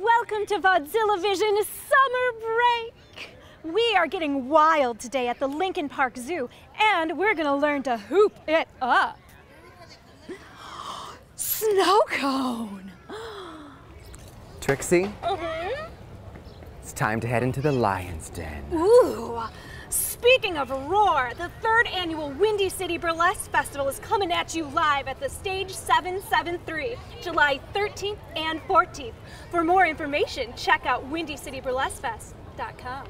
Welcome to Vaudzilla Vision Summer Break! We are getting wild today at the Lincoln Park Zoo, and we're gonna learn to hoop it up. Snow cone! Trixie, it's time to head into the lion's den. Ooh! Speaking of roar, the 3rd annual Windy City Burlesque Festival is coming at you live at the Stage 773, July 13th and 14th. For more information, check out windycityburlesquefest.com.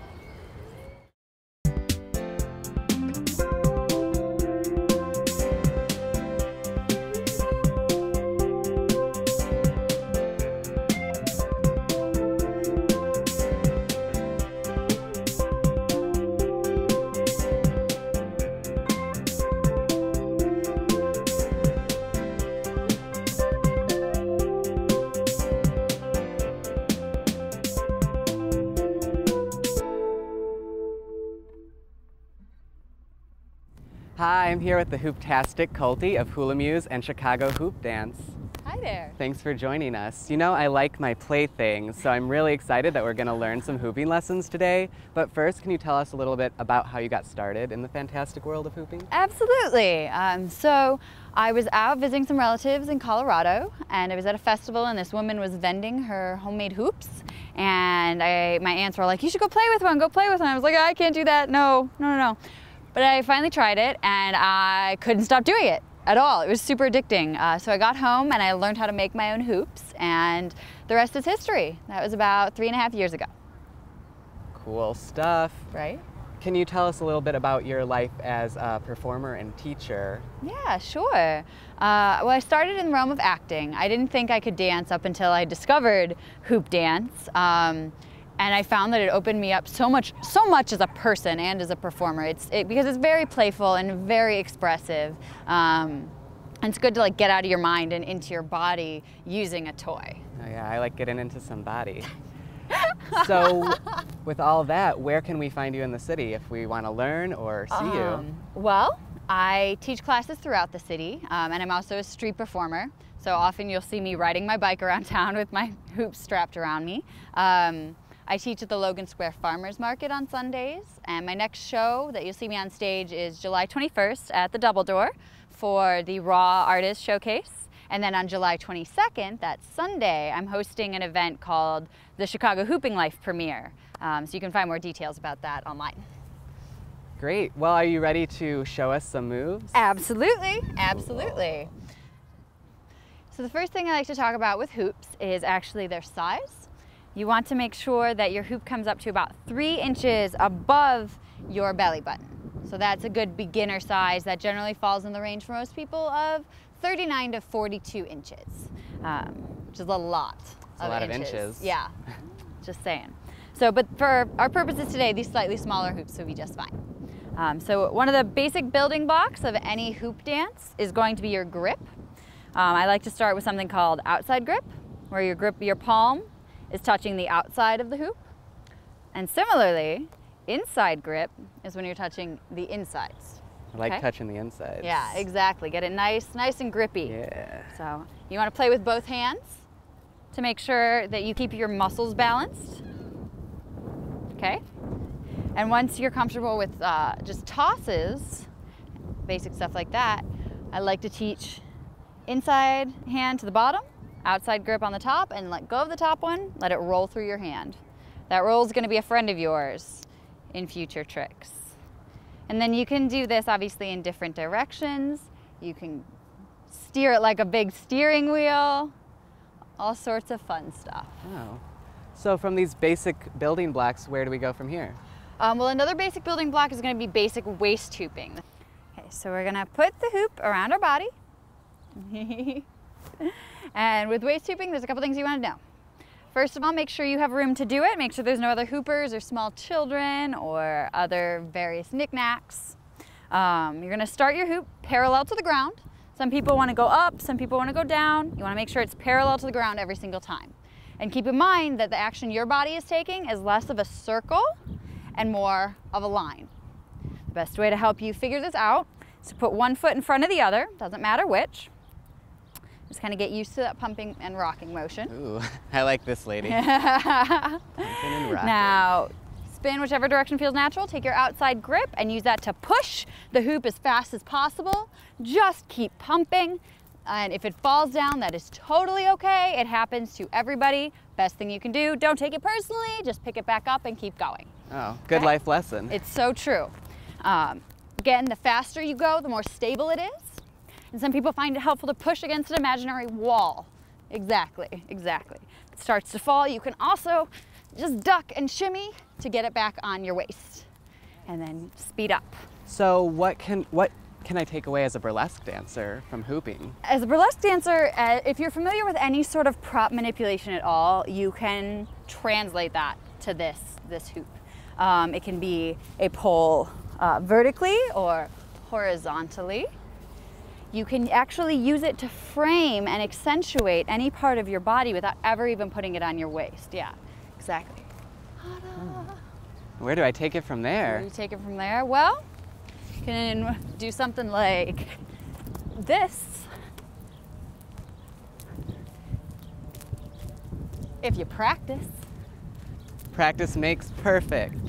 Hi, I'm here with the hooptastic Coelti of Hula and Chicago Hoop Dance. Hi there. Thanks for joining us. You know, I like my playthings, so I'm really excited that we're going to learn some hooping lessons today. But first, can you tell us a little bit about how you got started in the fantastic world of hooping? Absolutely. So I was out visiting some relatives in Colorado, and I was at a festival, and this woman was vending her homemade hoops. And my aunts were like, "You should go play with one, go play with one." I was like, "I can't do that, no. But I finally tried it, and I couldn't stop doing it at all. It was super addicting. So I got home and I learned how to make my own hoops, and the rest is history. That was about 3.5 years ago. Cool stuff. Right? Can you tell us a little bit about your life as a performer and teacher? Yeah, sure. Well, I started in the realm of acting. I didn't think I could dance up until I discovered hoop dance. And I found that it opened me up so much as a person and as a performer. Because it's very playful and very expressive. And it's good to like get out of your mind and into your body using a toy. Oh yeah, I like getting into some body. So with all that, where can we find you in the city if we want to learn or see you? Well, I teach classes throughout the city, and I'm also a street performer. So often you'll see me riding my bike around town with my hoops strapped around me. I teach at the Logan Square Farmers Market on Sundays, and my next show that you'll see me on stage is July 21st at the Double Door for the Raw Artist Showcase. And then on July 22nd, that Sunday, I'm hosting an event called the Chicago Hooping Life Premiere. So you can find more details about that online. Great. Well, are you ready to show us some moves? Absolutely, absolutely. So the first thing I like to talk about with hoops is actually their size. You want to make sure that your hoop comes up to about 3 inches above your belly button. So that's a good beginner size that generally falls in the range for most people of 39 to 42 inches, which is a lot of inches. Yeah, just saying. So, but for our purposes today, these slightly smaller hoops will be just fine. So one of the basic building blocks of any hoop dance is going to be your grip. I like to start with something called outside grip, where your palm is touching the outside of the hoop. And similarly, inside grip is when you're touching the insides. I like touching the insides. Yeah, exactly. Get it nice and grippy. Yeah. So you want to play with both hands to make sure that you keep your muscles balanced. Okay? And once you're comfortable with just tosses, basic stuff like that, I like to teach inside hand to the bottom, outside grip on the top, and let go of the top one, let it roll through your hand. That roll is going to be a friend of yours in future tricks. And then you can do this obviously in different directions. You can steer it like a big steering wheel, all sorts of fun stuff. Oh. So from these basic building blocks, where do we go from here? Well, another basic building block is going to be basic waist hooping. Okay, so we're going to put the hoop around our body. And with waist hooping, there's a couple things you want to know. First of all, make sure you have room to do it. Make sure there's no other hoopers or small children or other various knickknacks. You're going to start your hoop parallel to the ground. Some people want to go up, some people want to go down. You want to make sure it's parallel to the ground every single time. And keep in mind that the action your body is taking is less of a circle and more of a line. The best way to help you figure this out is to put one foot in front of the other, doesn't matter which. Just kind of get used to that pumping and rocking motion. Ooh, I like this lady. Pumping and rocking. Now, spin whichever direction feels natural. Take your outside grip and use that to push the hoop as fast as possible. Just keep pumping. And if it falls down, that is totally okay. It happens to everybody. Best thing you can do, don't take it personally, just pick it back up and keep going. Oh, good Okay? life lesson. It's so true. Again, the faster you go, the more stable it is. And some people find it helpful to push against an imaginary wall. Exactly. If it starts to fall, you can also just duck and shimmy to get it back on your waist. And then speed up. So what can I take away as a burlesque dancer from hooping? As a burlesque dancer, if you're familiar with any sort of prop manipulation at all, you can translate that to this hoop. It can be a pole vertically or horizontally. You can actually use it to frame and accentuate any part of your body without ever even putting it on your waist. Yeah, exactly. Where do I take it from there? Where do you take it from there? Well, you can do something like this. If you practice. Practice makes perfect.